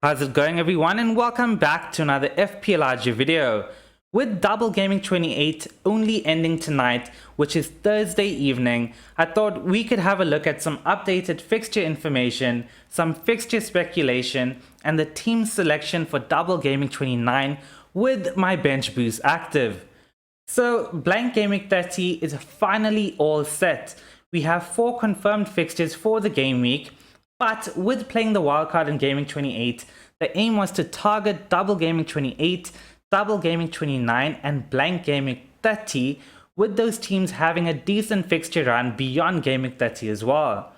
How's it going, everyone, and welcome back to another FPL GW video. With Double Gaming 28 only ending tonight, which is Thursday evening, I thought we could have a look at some updated fixture information, some fixture speculation, and the team selection for Double Gaming 29 with my bench boost active. So blank Gameweek 30 is finally all set. We have 4 confirmed fixtures for the game week. But with playing the wildcard in Gaming 28, the aim was to target Double Gaming 28, Double Gaming 29, and blank Gaming 30, with those teams having a decent fixture run beyond Gaming 30 as well.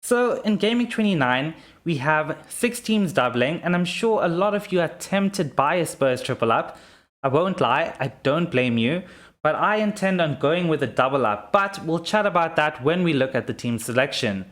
So in Gaming 29, we have 6 teams doubling, and I'm sure a lot of you are tempted by a Spurs triple up. I won't lie, I don't blame you, but I intend on going with a double up, but we'll chat about that when we look at the team selection.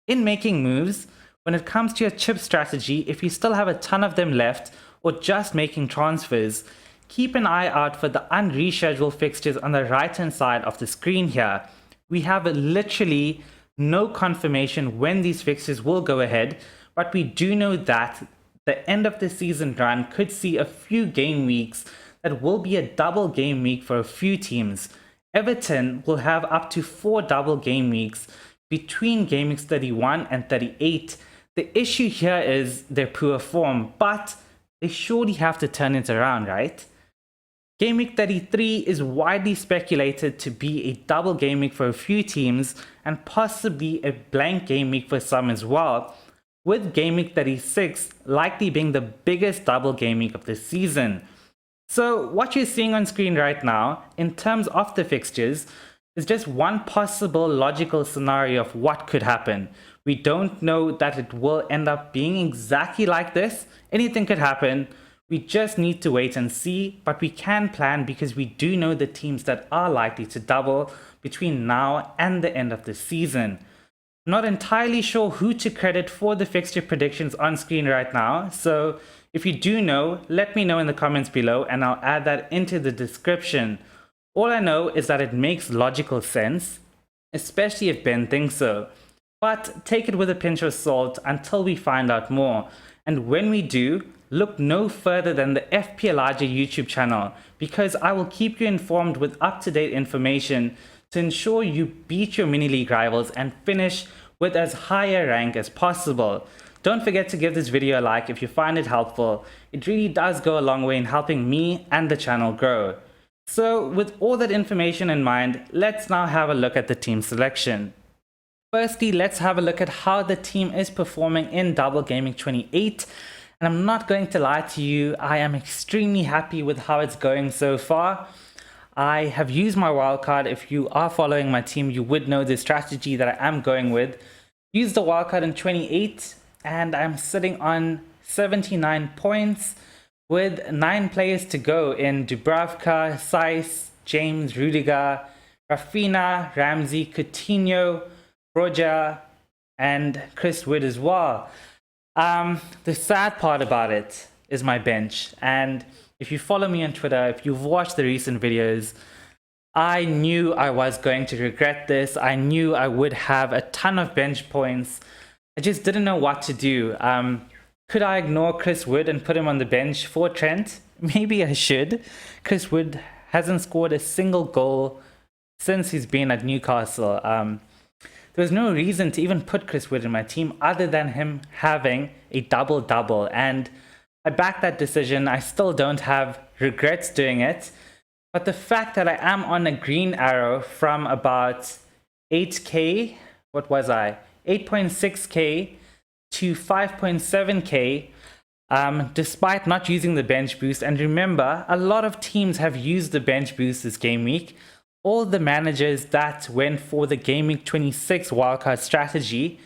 In making moves, when it comes to your chip strategy, if you still have a ton of them left or just making transfers, keep an eye out for the un-rescheduled fixtures on the right hand side of the screen here. We have literally no confirmation when these fixtures will go ahead, but we do know that the end of the season run could see a few game weeks that will be a double game week for a few teams. Everton will have up to 4 double game weeks between Game Weeks 31 and 38. The issue here is their poor form, but they surely have to turn it around, right? Game Week 33 is widely speculated to be a double game week for a few teams and possibly a blank game week for some as well, with Game Week 36 likely being the biggest double game week of the season. So what you're seeing on screen right now, in terms of the fixtures, is just one possible logical scenario of what could happen. We don't know that it will end up being exactly like this. Anything could happen. We just need to wait and see, but we can plan because we do know the teams that are likely to double between now and the end of the season. I'm not entirely sure who to credit for the fixture predictions on screen right now, so if you do know, let me know in the comments below and I'll add that into the description. All I know is that it makes logical sense, especially if Ben thinks so. But take it with a pinch of salt until we find out more. And when we do, look no further than the FPL YouTube channel, because I will keep you informed with up-to-date information to ensure you beat your mini-league rivals and finish with as high a rank as possible. Don't forget to give this video a like if you find it helpful. It really does go a long way in helping me and the channel grow. So with all that information in mind, let's now have a look at the team selection. Firstly, let's have a look at how the team is performing in Double Gaming 28. And I'm not going to lie to you, I am extremely happy with how it's going so far. I have used my wildcard. If you are following my team, you would know the strategy that I am going with. Use the wildcard in 28 and I'm sitting on 79 points. With 9 players to go in Dubravka, Saiss, James, Rudiger, Rafinha, Ramsey, Coutinho, Roger, and Chris Wood as well. The sad part about it is my bench. And if you follow me on Twitter, if you've watched the recent videos, I knew I was going to regret this. I knew I would have a ton of bench points. I just didn't know what to do. Could I ignore Chris Wood and put him on the bench for Trent? Maybe I should. Chris Wood hasn't scored a single goal since he's been at Newcastle. There's no reason to even put Chris Wood in my team other than him having a double-double. And I backed that decision. I still don't have regrets doing it. But the fact that I am on a green arrow from about 8k, what was I? 8.6k to 5.7k despite not using the bench boost. And remember, a lot of teams have used the bench boost this game week. All the managers that went for the Game Week 26 wildcard strategy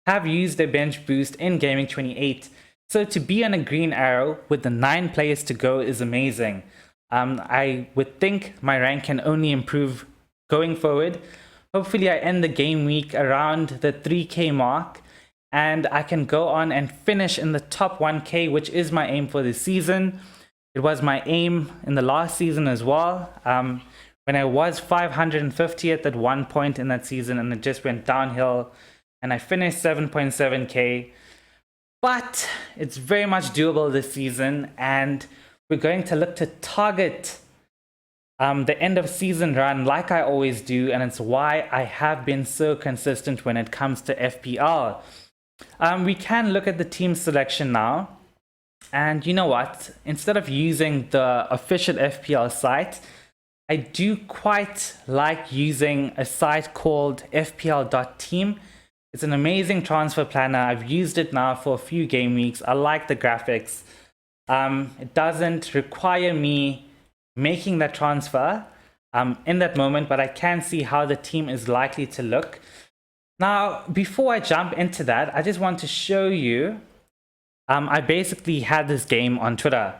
have used their bench boost in Game Week 28. So to be on a green arrow with the 9 players to go is amazing. I would think my rank can only improve going forward. Hopefully I end the game week around the 3k mark and I can go on and finish in the top 1k, which is my aim for this season. It was my aim in the last season as well, when I was 550th at one point in that season and it just went downhill and I finished 7.7k. but it's very much doable this season, and we're going to look to target the end of season run like I always do, and it's why I have been so consistent when it comes to FPL. We can look at the team selection now, and you know what? Instead of using the official FPL site, I do quite like using a site called FPL.team. It's an amazing transfer planner. I've used it now for a few game weeks. I like the graphics. It doesn't require me making that transfer in that moment, but I can see how the team is likely to look. Now, before I jump into that, I just want to show you, I basically had this game on Twitter.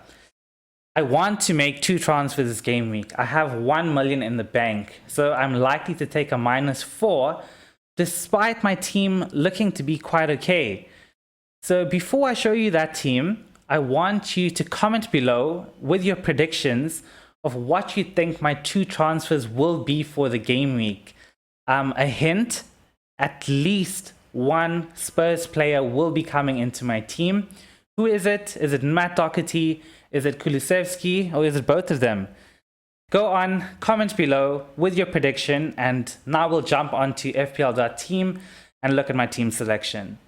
I want to make 2 transfers this game week. I have 1 million in the bank, so I'm likely to take a -4, despite my team looking to be quite okay. So before I show you that team, I want you to comment below with your predictions of what you think my 2 transfers will be for the game week. A hint, at least 1 Spurs player will be coming into my team. Who is it? Is it Matt Doherty? Is it Kulusevski? Or is it both of them? Go on, comment below with your prediction, and now we'll jump onto FPL.team and look at my team selection.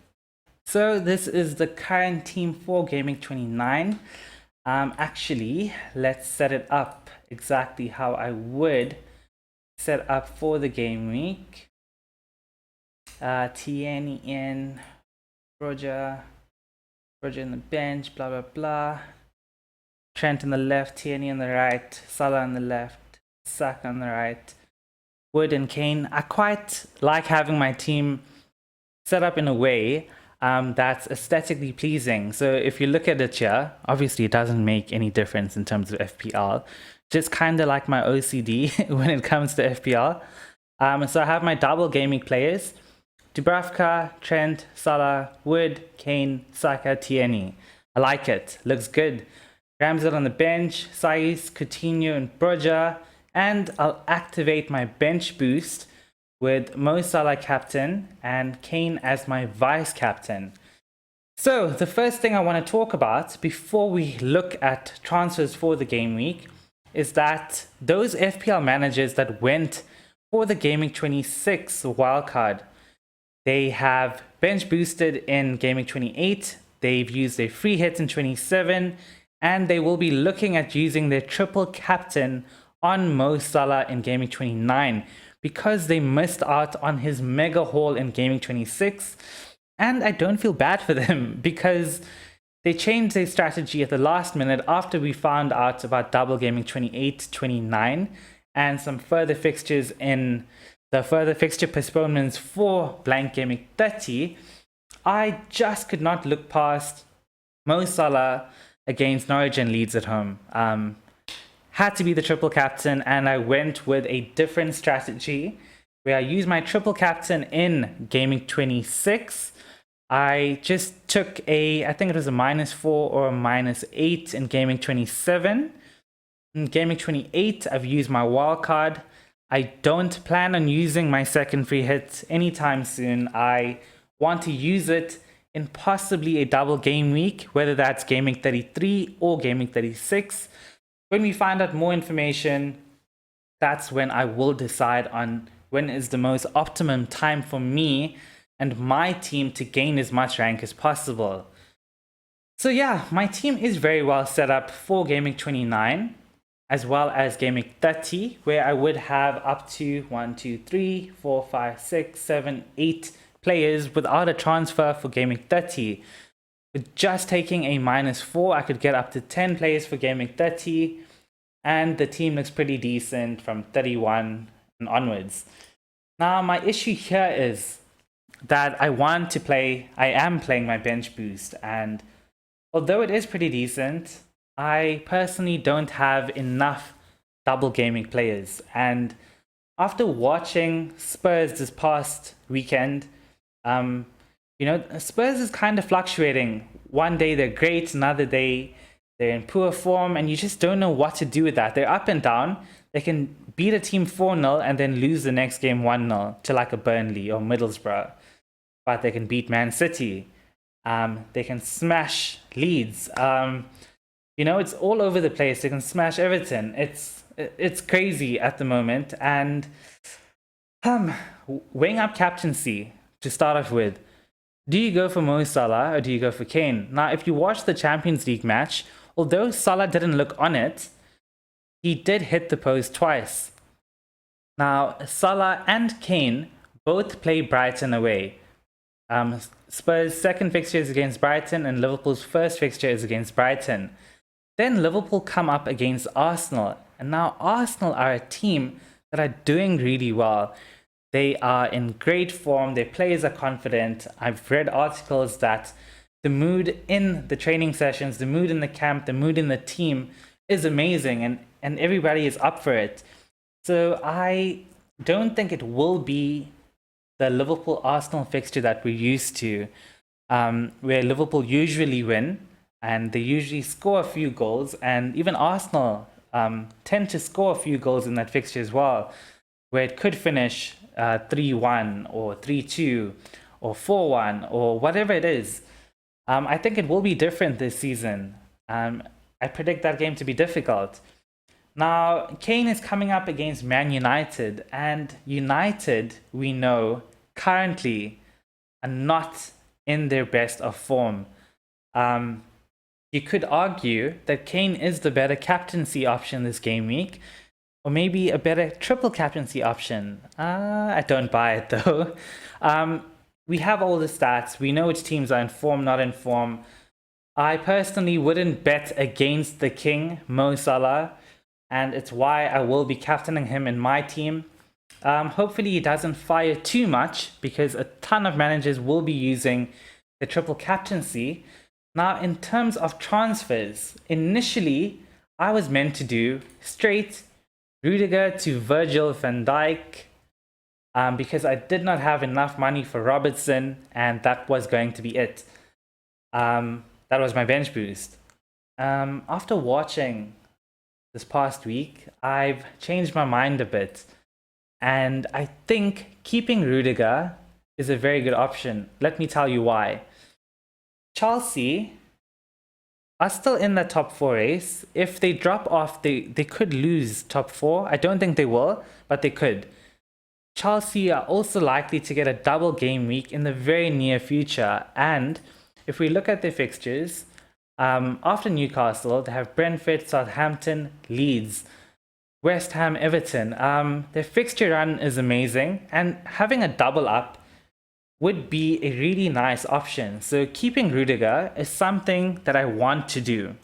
So this is the current team for Gameweek 29. Actually, let's set it up exactly how I would set up for the game week. Tierney in, Roger in the bench, blah blah blah. Trent on the left, Tierney on the right, Salah on the left, Saka on the right, Wood and Kane. I quite like having my team set up in a way that's aesthetically pleasing. So if you look at it here, obviously it doesn't make any difference in terms of FPL. Just kind of like my OCD when it comes to FPL. So I have my double gaming players: Dubravka, Trent, Salah, Wood, Kane, Saka, Tierney. I like it. Looks good. Ramsdale on the bench, Saiz, Coutinho, and Broja. And I'll activate my bench boost with Mo Salah captain and Kane as my vice captain. So the first thing I want to talk about before we look at transfers for the game week is that those FPL managers that went for the Gameweek 26 wildcard, they have bench boosted in Gameweek 28, they've used their free hits in 27, and they will be looking at using their triple captain on Mo Salah in Gameweek 29 because they missed out on his mega haul in Gameweek 26. And I don't feel bad for them because they changed their strategy at the last minute after we found out about double Gameweek 28, 29, and some further fixtures in the further fixture postponements for blank Gameweek 30. I just could not look past Mo Salah against Norwich and Leeds at home. Had to be the triple captain, and I went with a different strategy where I used my triple captain in Gameweek 26. I just took I think it was a -4 or a -8 in Gameweek 27. In Gameweek 28, I've used my wildcard. I don't plan on using my second free hit anytime soon. I want to use it in possibly a double game week, whether that's Gameweek 33 or Gameweek 36. When we find out more information, that's when I will decide on when is the most optimum time for me and my team to gain as much rank as possible. So yeah, my team is very well set up for Gameweek 29, as well as Gameweek 30, where I would have up to 1, 2, 3, 4, 5, 6, 7, 8 players without a transfer for Gameweek 30. With just taking a -4, I could get up to 10 players for Gameweek 30, and the team looks pretty decent from 31 and onwards. Now, my issue here is that I am playing my bench boost, and although it is pretty decent, I personally don't have enough double gaming players. And after watching Spurs this past weekend, Spurs is kind of fluctuating. One day they're great, another day they're in poor form, and you just don't know what to do with that. They're up and down. They can beat a team 4-0 and then lose the next game 1-0 to like a Burnley or Middlesbrough. But they can beat Man City. They can smash Leeds. You know, it's all over the place. They can smash Everton. It's crazy at the moment. And weighing up captaincy to start off with, do you go for Mo Salah or do you go for Kane? Now, if you watch the Champions League match, although Salah didn't look on it, he did hit the post twice. Now, Salah and Kane both play Brighton away. Spurs' second fixture is against Brighton and Liverpool's first fixture is against Brighton. Then Liverpool come up against Arsenal. And now Arsenal are a team that are doing really well. They are in great form. Their players are confident. I've read articles that the mood in the training sessions, the mood in the camp, the mood in the team is amazing and everybody is up for it. So I don't think it will be the Liverpool-Arsenal fixture that we're used to, where Liverpool usually win and they usually score a few goals, and even Arsenal tend to score a few goals in that fixture as well, where it could finish 3-1 or 3-2 or 4-1 or whatever it is. I think it will be different this season. I predict that game to be difficult. Now, Kane is coming up against Man United, and United, we know, currently are not in their best of form. You could argue that Kane is the better captaincy option this game week, or maybe a better triple captaincy option. I don't buy it though. We have all the stats. We know which teams are in form, not in form. I personally wouldn't bet against the king, Mo Salah, and it's why I will be captaining him in my team. Hopefully he doesn't fire too much, because a ton of managers will be using the triple captaincy. Now, in terms of transfers, initially I was meant to do straight Rudiger to Virgil van Dijk, because I did not have enough money for Robertson, and that was going to be it. That was my bench boost. After watching this past week, I've changed my mind a bit, and I think keeping Rudiger is a very good option. Let me tell you why. Chelsea are still in the top 4 race. If they drop off, they could lose top 4. I don't think they will, but they could. Chelsea are also likely to get a double game week in the very near future. And if we look at their fixtures, after Newcastle, they have Brentford, Southampton, Leeds, West Ham, Everton. Their fixture run is amazing, and having a double up would be a really nice option. So keeping Rudiger is something that I want to do,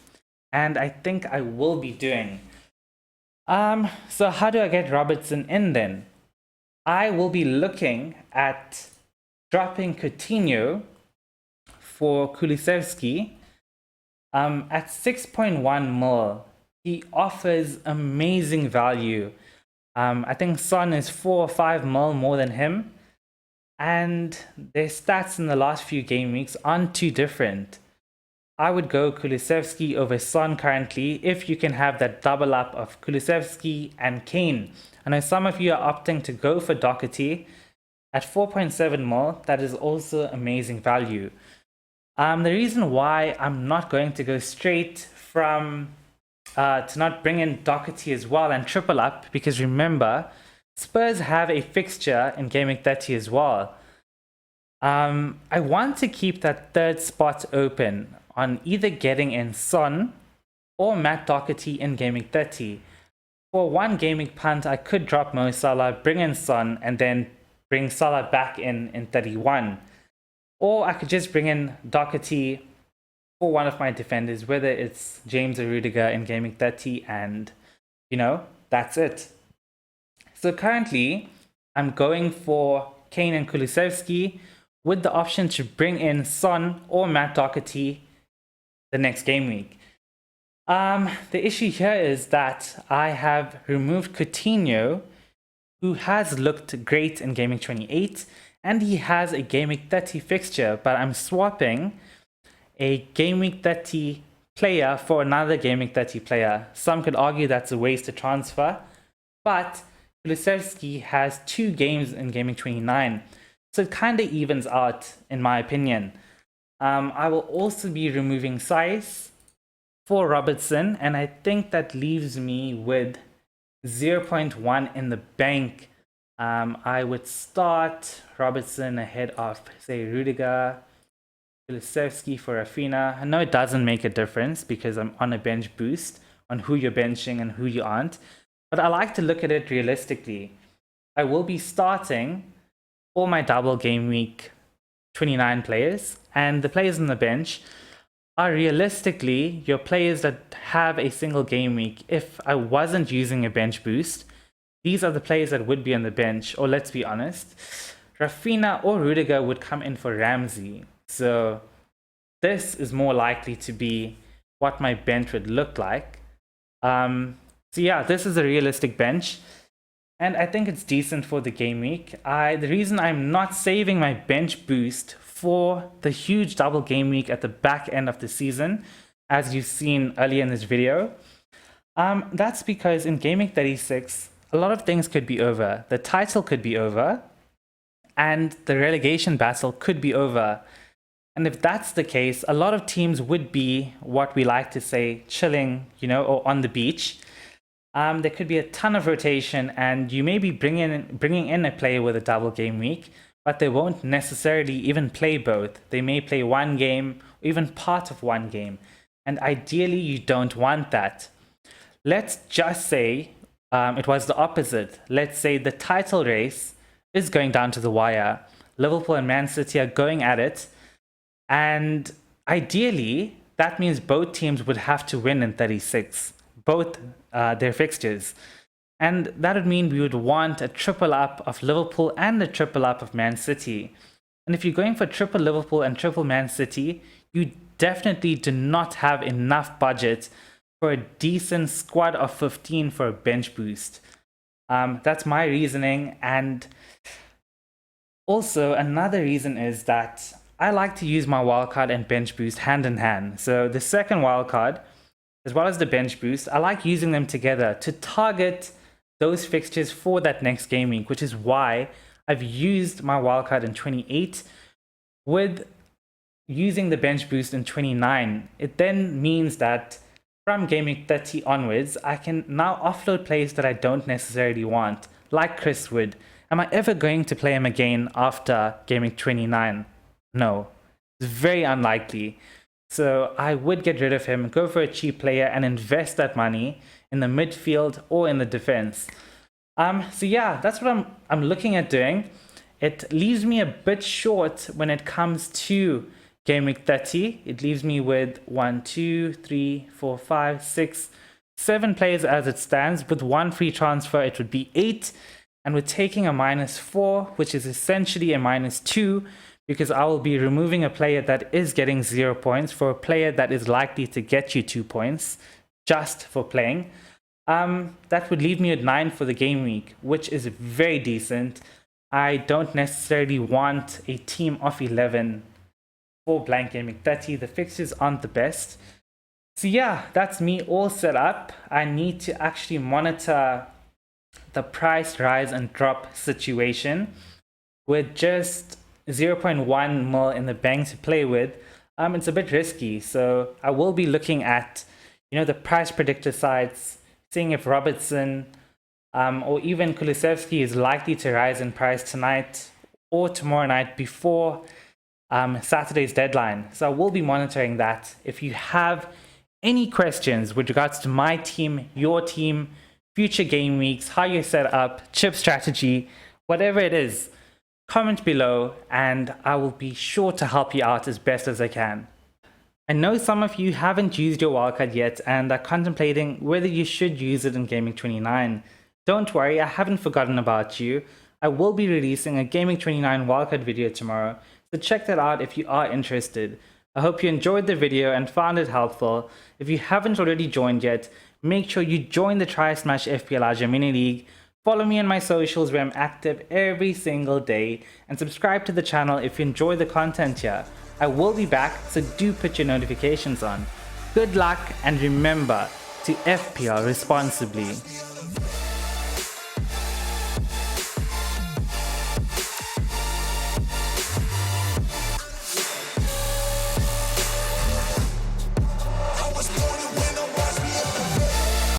and I think I will be doing. So how do I get Robertson in then? I will be looking at dropping Coutinho for Kulusevski. At 6.1 mil, he offers amazing value. I think Son is 4 or 5 mil more than him, and their stats in the last few game weeks aren't too different. I would go Kulusevski over Son currently, if you can have that double up of Kulusevski and Kane. I know some of you are opting to go for Doherty at 4.7 mil. That is also amazing value. The reason why I'm not going to go straight from to not bring in Doherty as well and triple up, because remember, Spurs have a fixture in Gameweek 30 as well. I want to keep that third spot open on either getting in Son or Matt Doherty in Gameweek 30. For one Gameweek punt, I could drop Mo Salah, bring in Son, and then bring Salah back in 31. Or I could just bring in Doherty for one of my defenders, whether it's James or Rudiger in Gameweek 30, and, you know, that's it. So currently, I'm going for Kane and Kulusevski with the option to bring in Son or Matt Doherty the next game week. The issue here is that I have removed Coutinho, who has looked great in Gameweek 28, and he has a Gameweek 30 fixture, but I'm swapping a Gameweek 30 player for another Gameweek 30 player. Some could argue that's a waste to transfer, but Kulusevski has 2 games in Gameweek 29, so it kind of evens out, in my opinion. I will also be removing Size for Robertson, and I think that leaves me with 0.1 in the bank. I would start Robertson ahead of, say, Rudiger, Kulusevski for Rafinha. I know it doesn't make a difference because I'm on a bench boost on who you're benching and who you aren't, but I like to look at it realistically. I will be starting all my double game week 29 players, and the players on the bench are realistically your players that have a single game week. If I wasn't using a bench boost, these are the players that would be on the bench. Or let's be honest, Rafinha or Rudiger would come in for Ramsey. So this is more likely to be what my bench would look like. So yeah, this is a realistic bench, and I think it's decent for the game week. The reason I'm not saving my bench boost for the huge double game week at the back end of the season, as you've seen earlier in this video, that's because in Game Week 36, a lot of things could be over. The title could be over, and the relegation battle could be over. And if that's the case, a lot of teams would be what we like to say, chilling, or on the beach. There could be a ton of rotation, and you may be bringing in a player with a double game week, but they won't necessarily even play both. They may play one game, or even part of one game. And ideally, you don't want that. Let's just say it was the opposite. Let's say the title race is going down to the wire. Liverpool and Man City are going at it. And ideally, that means both teams would have to win in 36, both their fixtures. And that would mean we would want a triple up of Liverpool and a triple up of Man City. And if you're going for triple Liverpool and triple Man City, you definitely do not have enough budget for a decent squad of 15 for a bench boost. That's my reasoning. And also another reason is that I like to use my wildcard and bench boost hand in hand. So the second wildcard, as well as the bench boost, I like using them together to target those fixtures for that next game week, which is why I've used my wildcard in 28 with using the bench boost in 29. It then means that from game week 30 onwards, I can now offload players that I don't necessarily want, like Chris Wood. Am I ever going to play him again after game week 29? No, it's very unlikely. So I would get rid of him, go for a cheap player, and invest that money in the midfield or in the defense. So yeah, that's what I'm looking at doing. It leaves me a bit short when it comes to game week 30. It leaves me with 1, 2, 3, 4, 5, 6, 7 players as it stands. With one free transfer, it would be 8. And with taking a -4, which is essentially a -2, because I will be removing a player that is getting 0 points for a player that is likely to get you 2 points just for playing. That would leave me at 9 for the game week, which is very decent. I don't necessarily want a team of 11 for blank game week 30. The fixtures aren't the best. So yeah, that's me all set up. I need to actually monitor the price rise and drop situation with just 0.1 mil in the bank to play with. It's a bit risky, so I will be looking at the price predictor sites, seeing if Robertson or even Kulusevski is likely to rise in price tonight or tomorrow night before Saturday's deadline. So I will be monitoring that. If you have any questions with regards to my team, your team, future game weeks, how you set up, chip strategy, whatever it is, comment below and I will be sure to help you out as best as I can. I know some of you haven't used your wildcard yet and are contemplating whether you should use it in Gaming 29. Don't worry, I haven't forgotten about you. I will be releasing a Gaming 29 wildcard video tomorrow, so check that out if you are interested. I hope you enjoyed the video and found it helpful. If you haven't already joined yet, make sure you join the Try Smash FPL Mini League. Follow me on my socials where I'm active every single day, and subscribe to the channel if you enjoy the content here. I will be back, so do put your notifications on. Good luck and remember to FPL responsibly.